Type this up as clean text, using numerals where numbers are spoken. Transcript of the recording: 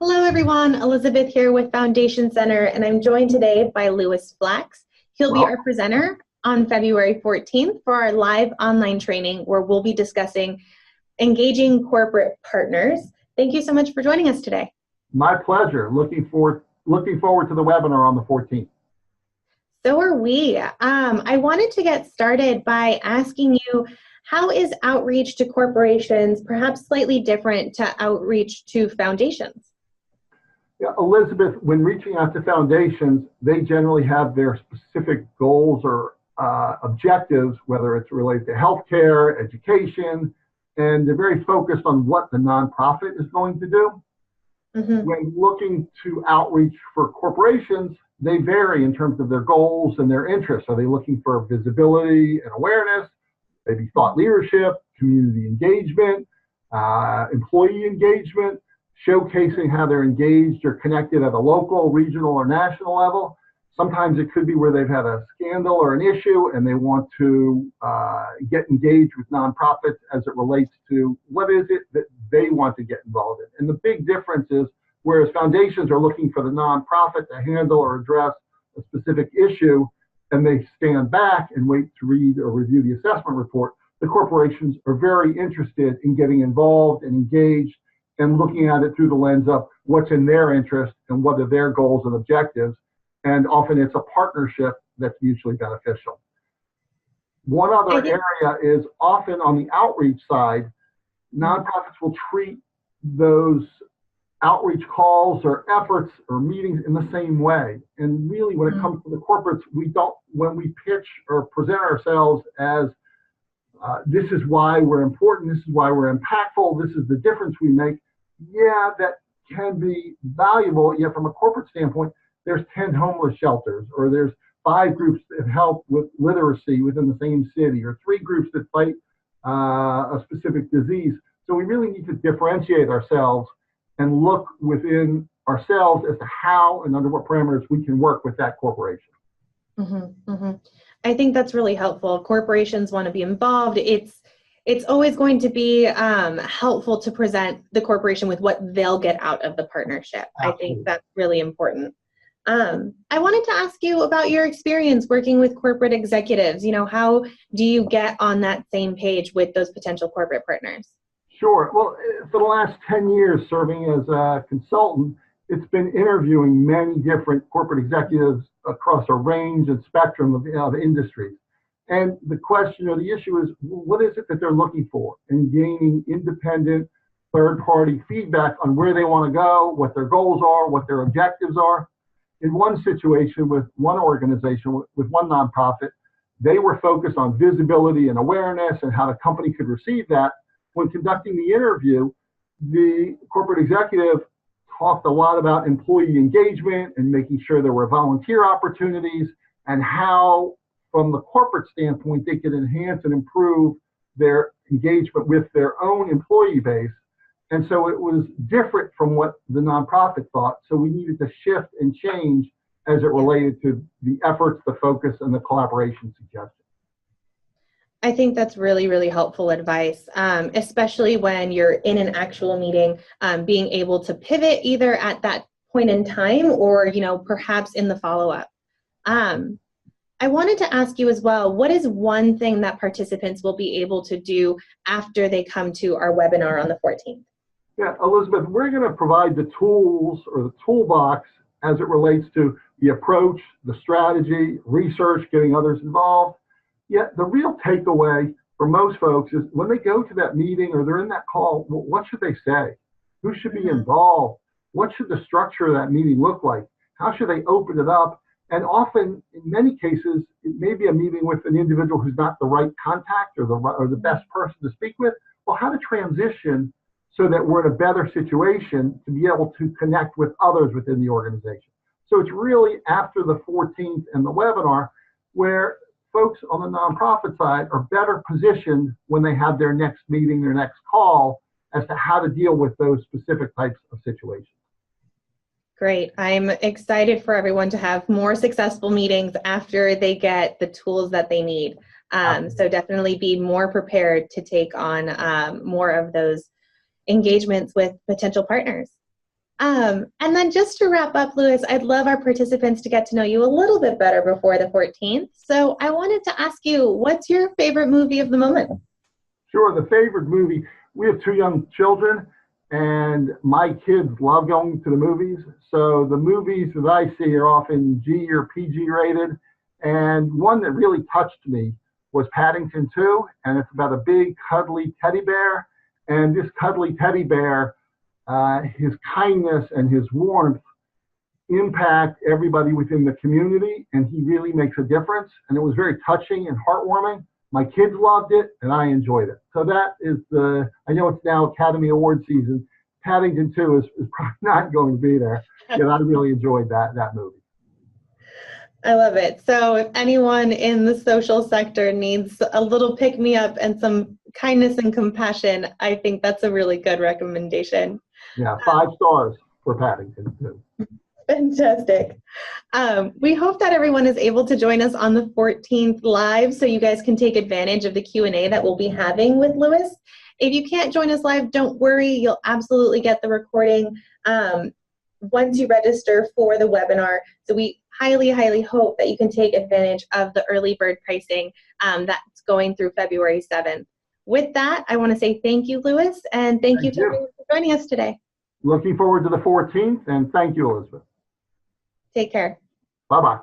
Hello, everyone. Elizabeth here with Foundation Center, and I'm joined today by Louis Flax. He'll be our presenter on February 14th for our live online training where we'll be discussing engaging corporate partners. Thank you so much for joining us today. My pleasure. Looking forward to the webinar on the 14th. So are we. I wanted to get started by asking you, how is outreach to corporations perhaps slightly different to outreach to foundations? Yeah, Elizabeth, when reaching out to foundations, they generally have their specific goals or objectives, whether it's related to healthcare, education, and they're very focused on what the nonprofit is going to do. When looking to outreach for corporations, they vary in terms of their goals and their interests. Are they looking for visibility and awareness, maybe thought leadership, community engagement, employee engagement, showcasing how they're engaged or connected at a local, regional, or national level? Sometimes it could be where they've had a scandal or an issue and they want to get engaged with nonprofits as it relates to what is it that they want to get involved in. And the big difference is, whereas foundations are looking for the nonprofit to handle or address a specific issue, and they stand back and wait to read or review the assessment report, the corporations are very interested in getting involved and engaged and looking at it through the lens of what's in their interest and what are their goals and objectives. And often it's a partnership that's mutually beneficial. One other area is often on the outreach side, nonprofits will treat those outreach calls or efforts or meetings in the same way. And really when it comes to the corporates, when we pitch or present ourselves as this is why we're important, this is why we're impactful, this is the difference we make, yeah, that can be valuable. Yet from a corporate standpoint, there's 10 homeless shelters, or there's 5 groups that help with literacy within the same city, or 3 groups that fight a specific disease. So we really need to differentiate ourselves and look within ourselves as to how and under what parameters we can work with that corporation. I think that's really helpful. Corporations want to be involved. It's always going to be helpful to present the corporation with what they'll get out of the partnership. Absolutely. I think that's really important. I wanted to ask you about your experience working with corporate executives. How do you get on that same page with those potential corporate partners? Sure. Well, for the last 10 years serving as a consultant, it's been interviewing many different corporate executives across a range and spectrum of industries. And the question or the issue is, what is it that they're looking for? And gaining independent third-party feedback on where they want to go, what their goals are, what their objectives are. In one situation with one organization, with one nonprofit, they were focused on visibility and awareness and how the company could receive that. When conducting the interview, the corporate executive talked a lot about employee engagement and making sure there were volunteer opportunities and how, from the corporate standpoint, they could enhance and improve their engagement with their own employee base. And so it was different from what the nonprofit thought. So we needed to shift and change as it related to the efforts, the focus, and the collaboration suggested. I think that's really, really helpful advice, especially when you're in an actual meeting, being able to pivot either at that point in time or, perhaps in the follow-up. I wanted to ask you as well, what is one thing that participants will be able to do after they come to our webinar on the 14th? Yeah, Elizabeth, we're going to provide the tools or the toolbox as it relates to the approach, the strategy, research, getting others involved. Yet the real takeaway for most folks is when they go to that meeting or they're in that call, what should they say? Who should be involved? What should the structure of that meeting look like? How should they open it up? And often, in many cases, it may be a meeting with an individual who's not the right contact or the best person to speak with. Well, how to transition so that we're in a better situation to be able to connect with others within the organization. So it's really after the 14th and the webinar where folks on the nonprofit side are better positioned when they have their next meeting, their next call, as to how to deal with those specific types of situations. Great. I'm excited for everyone to have more successful meetings after they get the tools that they need. So definitely be more prepared to take on more of those engagements with potential partners. And then just to wrap up, Lewis, I'd love our participants to get to know you a little bit better before the 14th. So I wanted to ask you, what's your favorite movie of the moment? Sure, the favorite movie. We have two young children, and my kids love going to the movies. So the movies that I see are often G or PG rated. And one that really touched me was Paddington 2, and it's about a big cuddly teddy bear. And this cuddly teddy bear, his kindness and his warmth impact everybody within the community, and he really makes a difference. And it was very touching and heartwarming. My kids loved it, and I enjoyed it. So that is I know it's now Academy Award season. Paddington 2 is probably not going to be there, but I really enjoyed that movie. I love it. So if anyone in the social sector needs a little pick-me-up and some kindness and compassion, I think that's a really good recommendation. Yeah, 5 stars for Paddington 2. Fantastic. We hope that everyone is able to join us on the 14th live so you guys can take advantage of the Q&A that we'll be having with Lewis. If you can't join us live, don't worry. You'll absolutely get the recording once you register for the webinar. So we highly, highly hope that you can take advantage of the early bird pricing that's going through February 7th. With that, I want to say thank you, Lewis, and thank you to everyone for joining us today. Looking forward to the 14th, and thank you, Elizabeth. Take care. Bye-bye.